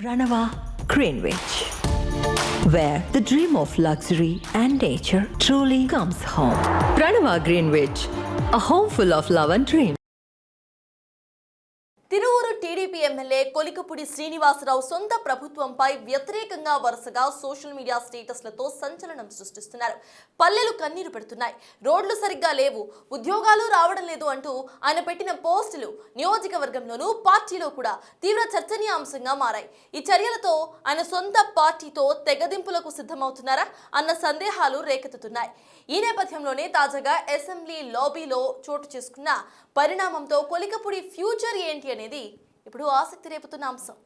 Pranava Greenwich, where the dream of luxury and nature truly comes home. Pranava Greenwich, a home full of love and dreams. Tiruvuru TDP MLA Kolikapudi Srinivasa Rao సొంత ప్రభుత్వంపై వ్యతిరేకంగా వరుసగా social media స్టేటస్లతో సంచలనం సృష్టిస్తున్నారు. పల్లెలు కన్నీరు పెడుతున్నాయి, రోడ్లు సరిగ్గా లేవు, ఉద్యోగాలు రావడం లేదు అంటూ ఆయన పెట్టిన పోస్టులు నియోజకవర్గంలోనూ పార్టీలో కూడా తీవ్ర చర్చనీయాంశంగా మారాయి. ఈ చర్యలతో ఆయన సొంత పార్టీతో తెగదింపులకు సిద్ధమవుతున్నారా అన్న సందేహాలు రేకెత్తుతున్నాయి. ఈ నేపథ్యంలోనే తాజాగా అసెంబ్లీ లాబీలో చోటు చేసుకున్న పరిణామంతో కొలికపూడి ఫ్యూచర్ ఏంటి అనేది ఇప్పుడు ఆసక్తి రేపుతున్న అంశం.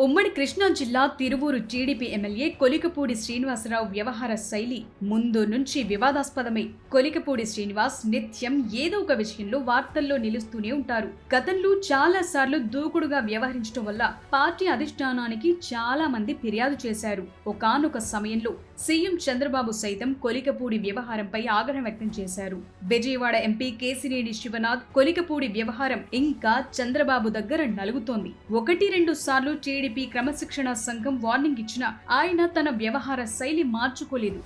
ఉమ్మడి కృష్ణా జిల్లా తిరువూరు టీడీపీ ఎమ్మెల్యే కొలికపూడి శ్రీనివాసరావు వ్యవహార శైలి ముందు నుంచి వివాదాస్పదమై కొలికపూడి శ్రీనివాస్ నిత్యం ఏదో ఒక విషయంలో వార్తల్లో నిలుస్తూనే ఉంటారు. గతంలో చాలా సార్లు దూకుడుగా వ్యవహరించడం వల్ల పార్టీ అధిష్టానానికి చాలా మంది ఫిర్యాదు చేశారు. ఒకానొక సమయంలో సీఎం చంద్రబాబు సైతం కొలికపూడి వ్యవహారంపై ఆగ్రహం వ్యక్తం చేశారు. విజయవాడ ఎంపీ కేసినేని శివనాథ్ కొలికపూడి వ్యవహారం ఇంకా చంద్రబాబు దగ్గర నలుగుతోంది. 1-2 సార్లు టీడీపీ క్రమశిక్షణ సంఘం వార్నింగ్ ఇచ్చినా ఆయన తన వ్యవహార శైలి మార్చుకోలేదు.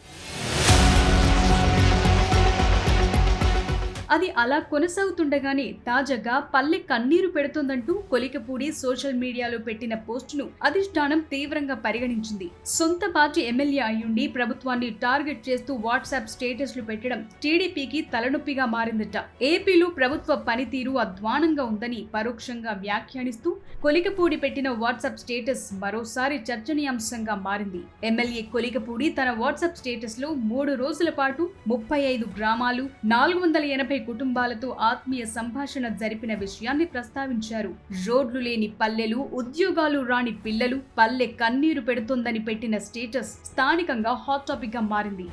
అది అలా కొనసాగుతుండగానే తాజాగా పల్లె కన్నీరు పెడుతోందంటూ కొలికపూడి సోషల్ మీడియాలో పెట్టిన పోస్టును అధిష్టానం తీవ్రంగా పరిగణించింది. సొంత పార్టీ ఎమ్మెల్యే అయ్యుండి ప్రభుత్వాన్ని టార్గెట్ చేస్తూ వాట్సాప్ స్టేటస్లు పెట్టడం టీడీపీకి తలనొప్పిగా మారిందట. ఏపీలో ప్రభుత్వ పనితీరు అధ్వానంగా ఉందని పరోక్షంగా వ్యాఖ్యానిస్తూ కొలికపూడి పెట్టిన వాట్సాప్ స్టేటస్ మరోసారి చర్చనీయాంశంగా మారింది. ఎమ్మెల్యే కొలికపూడి తన వాట్సాప్ స్టేటస్ లో 3 రోజుల పాటు 35 గ్రామాలు 480 కుటుంబాలతో ఆత్మీయ సంభాషణ జరిపిన విషయాన్ని ప్రస్తావించారు. రోడ్లు లేని పల్లెలు, ఉద్యోగాలు రాని పిల్లలు, పల్లె కన్నీరు పెడుతోందని పెట్టిన స్టేటస్ స్థానికంగా హాట్ టాపిక్ గా మారింది.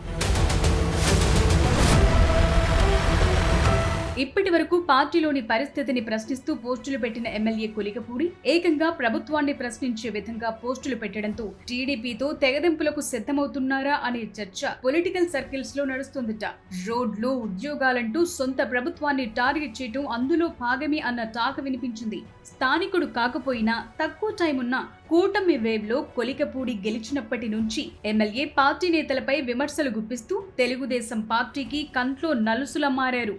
ఇప్పటి వరకు పార్టీలోని పరిస్థితిని ప్రశ్నిస్తూ పోస్టులు పెట్టిన ఎమ్మెల్యే కొలికపూడి ఏకంగా ప్రభుత్వాన్ని ప్రశ్నించే విధంగా పోస్టులు పెట్టడంతో టీడీపీతో తెగదెంపులకు సిద్ధమవుతున్నారా అనే చర్చ పొలిటికల్ సర్కిల్స్ లో నడుస్తుందట. రోడ్లు, ఉద్యోగాలంటూ సొంత ప్రభుత్వాన్ని టార్గెట్ చేయటం అందులో భాగమే అన్న టాక్ వినిపించింది. స్థానికుడు కాకపోయినా తక్కువ టైం ఉన్న కూటమి వేవ్ లో కొలికపూడి గెలిచినప్పటి నుంచి ఎమ్మెల్యే పార్టీ నేతలపై విమర్శలు గుప్పిస్తూ తెలుగుదేశం పార్టీకి కంట్లో నలుసులా మారారు.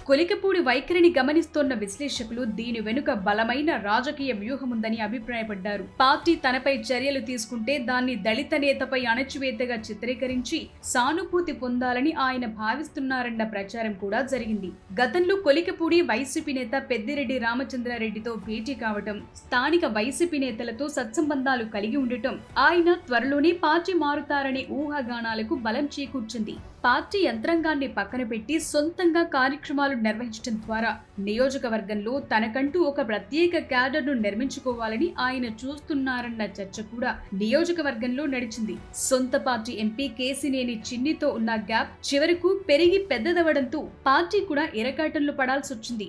కొలికపూడి వైఖరిని గమనిస్తోన్న విశ్లేషకులు దీని వెనుక బలమైన రాజకీయ వ్యూహముందని అభిప్రాయపడ్డారు. పార్టీ తనపై చర్యలు తీసుకుంటే దాన్ని దళిత నేతపై అణచివేతగా చిత్రీకరించి సానుభూతి పొందాలని ఆయన భావిస్తున్నారన్న ప్రచారం కూడా జరిగింది. గతంలో కొలికపూడి వైసీపీ నేత పెద్దిరెడ్డి రామచంద్రారెడ్డితో భేటీ కావటం, స్థానిక వైసీపీ నేతలతో సత్సంబంధాలు కలిగి ఉండటం ఆయన త్వరలోనే పార్టీ మారుతారనే ఊహాగానాలకు బలం చేకూర్చింది. పార్టీ యంత్రాంగాన్ని పక్కన పెట్టి సొంతంగా కార్యక్రమాలు నిర్వహించడం ద్వారా నియోజకవర్గంలో తనకంటూ ఒక ప్రత్యేక క్యాడర్ను నిర్మించుకోవాలని ఆయన చూస్తున్నారన్న చర్చ కూడా నియోజకవర్గంలో నడిచింది. సొంత పార్టీ ఎంపీ కేసినేని చిన్నితో ఉన్న గ్యాప్ చివరకు పెరిగి పెద్దదవడంతో పార్టీ కూడా ఇరకాటంలో పడాల్సి వచ్చింది.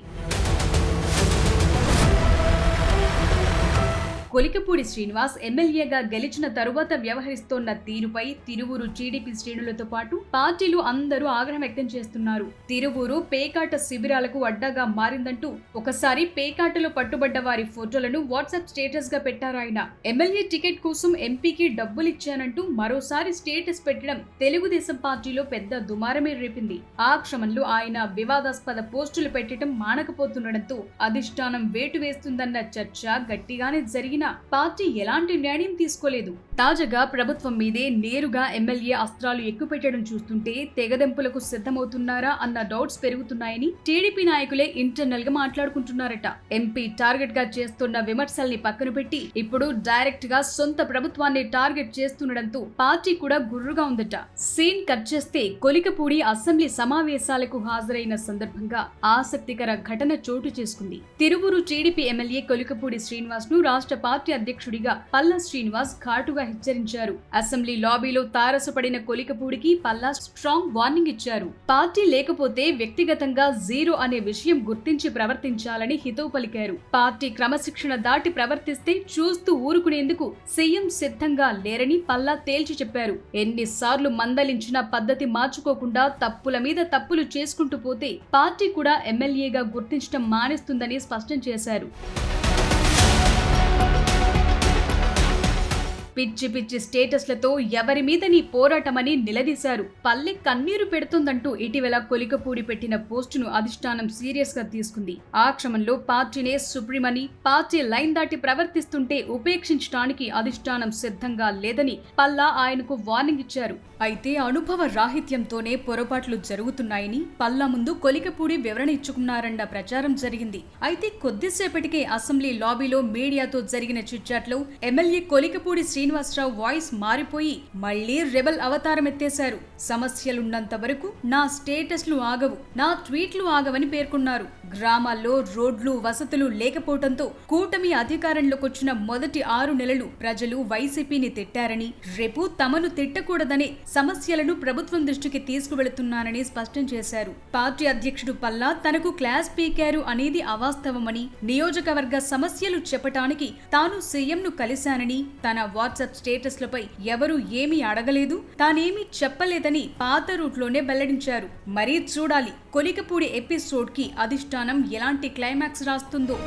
కొలికపూడి శ్రీనివాస్ ఎమ్మెల్యేగా గెలిచిన తరువాత వ్యవహరిస్తోన్న తీరుపై తిరువూరు టీడీపీ శ్రేణులతో పాటు పార్టీలు అందరూ ఆగ్రహం వ్యక్తం చేస్తున్నారు. తిరువూరు పేకాట శిబిరాలకు అడ్డాగా మారిందంటూ ఒకసారి పేకాటలో పట్టుబడ్డ వారి ఫోటోలను వాట్సాప్ స్టేటస్ గా పెట్టారాయన. ఎమ్మెల్యే టికెట్ కోసం ఎంపీకి డబ్బులిచ్చానంటూ మరోసారి స్టేటస్ పెట్టడం తెలుగుదేశం పార్టీలో పెద్ద దుమారమే రేపింది. ఆ క్రమంలో ఆయన వివాదాస్పద పోస్టులు పెట్టడం మానకపోతుండటంతో అధిష్టానం వేటు వేస్తుందన్న చర్చ గట్టిగానే జరిగిన పార్టీ ఎలాంటి నిర్ణయం తీసుకోలేదు. తాజాగా ప్రభుత్వం మీదే నేరుగా ఎమ్మెల్యే అస్త్రాలు ఎక్కుపెట్టడం చూస్తుంటే తెగదెంపులకు సిద్ధమవుతున్నారా అన్న డౌట్స్ పెరుగుతున్నాయని టీడీపీ నాయకులే ఇంటర్నల్ గా మాట్లాడుకుంటున్నారట. ఎంపీ టార్గెట్ గా చేస్తున్న విమర్శల్ని పక్కన పెట్టి ఇప్పుడు డైరెక్ట్ గా సొంత ప్రభుత్వాన్ని టార్గెట్ చేస్తుండటంతో పార్టీ కూడా గుర్రుగా ఉందట. సీన్ కట్ చేస్తే కొలికపూడి అసెంబ్లీ సమావేశాలకు హాజరైన సందర్భంగా ఆసక్తికర ఘటన చోటు చేసుకుంది. తిరువూరు టీడీపీ ఎమ్మెల్యే కొలికపూడి శ్రీనివాస్ ను రాష్ట్ర పార్టీ అధ్యక్షుడిగా పల్లా శ్రీనివాస్ ఘాటుగా హెచ్చరించారు. అసెంబ్లీ లాబీలో తారసపడిన కొలికపూడికి పల్లా స్ట్రాంగ్ వార్నింగ్ ఇచ్చారు. పార్టీ లేకపోతే వ్యక్తిగతంగా జీరో అనే విషయం గుర్తించి ప్రవర్తించాలని హితవు పలికారు. పార్టీ క్రమశిక్షణ దాటి ప్రవర్తిస్తే చూస్తూ ఊరుకునేందుకు సీఎం సిద్ధంగా లేరని పల్లా తేల్చి చెప్పారు. ఎన్నిసార్లు మందలించినా పద్ధతి మార్చుకోకుండా తప్పుల మీద తప్పులు చేసుకుంటూ పోతే పార్టీ కూడా ఎమ్మెల్యేగా గుర్తించడం మానేస్తుందని స్పష్టం చేశారు. పిచ్చి పిచ్చి స్టేటస్లతో ఎవరి మీద నీ పోరాటమని నిలదీశారు. పల్లె కన్నీరు పెడుతుందంటూ ఇటీవల కొలికపూడి పెట్టిన పోస్టును అధిష్టానం సీరియస్ గా తీసుకుంది. ఆ క్రమంలో పార్టీనే సుప్రీమని, పార్టీ లైన్ దాటి ప్రవర్తిస్తుంటే ఉపేక్షించడానికి అధిష్టానం సిద్ధంగా లేదని పల్లా ఆయనకు వార్నింగ్ ఇచ్చారు. అయితే అనుభవ రాహిత్యంతోనే పొరపాట్లు జరుగుతున్నాయని పల్లా ముందు కొలికపూడి వివరణ ఇచ్చుకున్నారన్న ప్రచారం జరిగింది. అయితే కొద్దిసేపటికే అసెంబ్లీ లాబీలో మీడియాతో జరిగిన చిట్చాట్లో ఎమ్మెల్యే కొలికపూడి శ్రీనివాసరావు వాయిస్ మారిపోయి మళ్లీ రెబల్ అవతారం ఎత్తేశారు. సమస్యలున్నంత వరకు నా స్టేటస్లు ఆగవు, నా ట్వీట్లు ఆగవని పేర్కొన్నారు. గ్రామాల్లో రోడ్లు, వసతులు లేకపోవడంతో కూటమి అధికారంలోకొచ్చిన మొదటి 6 నెలలు ప్రజలు వైసీపీని తిట్టారని, రేపు తమను తిట్టకూడదనే సమస్యలను ప్రభుత్వం దృష్టికి తీసుకువెళుతున్నానని స్పష్టం చేశారు. పార్టీ అధ్యక్షుడు పల్లా తనకు క్లాస్ పీకారు అనేది అవాస్తవమని, నియోజకవర్గ సమస్యలు చెప్పటానికి తాను సీఎంను కలిశానని, తన వాట్సాప్ స్టేటస్లపై ఎవరూ ఏమీ అడగలేదు, తానేమీ చెప్పలేదని పాత రూట్లోనే వెల్లడించారు. మరీ చూడాలి కొలికపూడి ఎపిసోడ్కి అధిష్టానం ఎలాంటి క్లైమాక్స్ రాస్తుందో.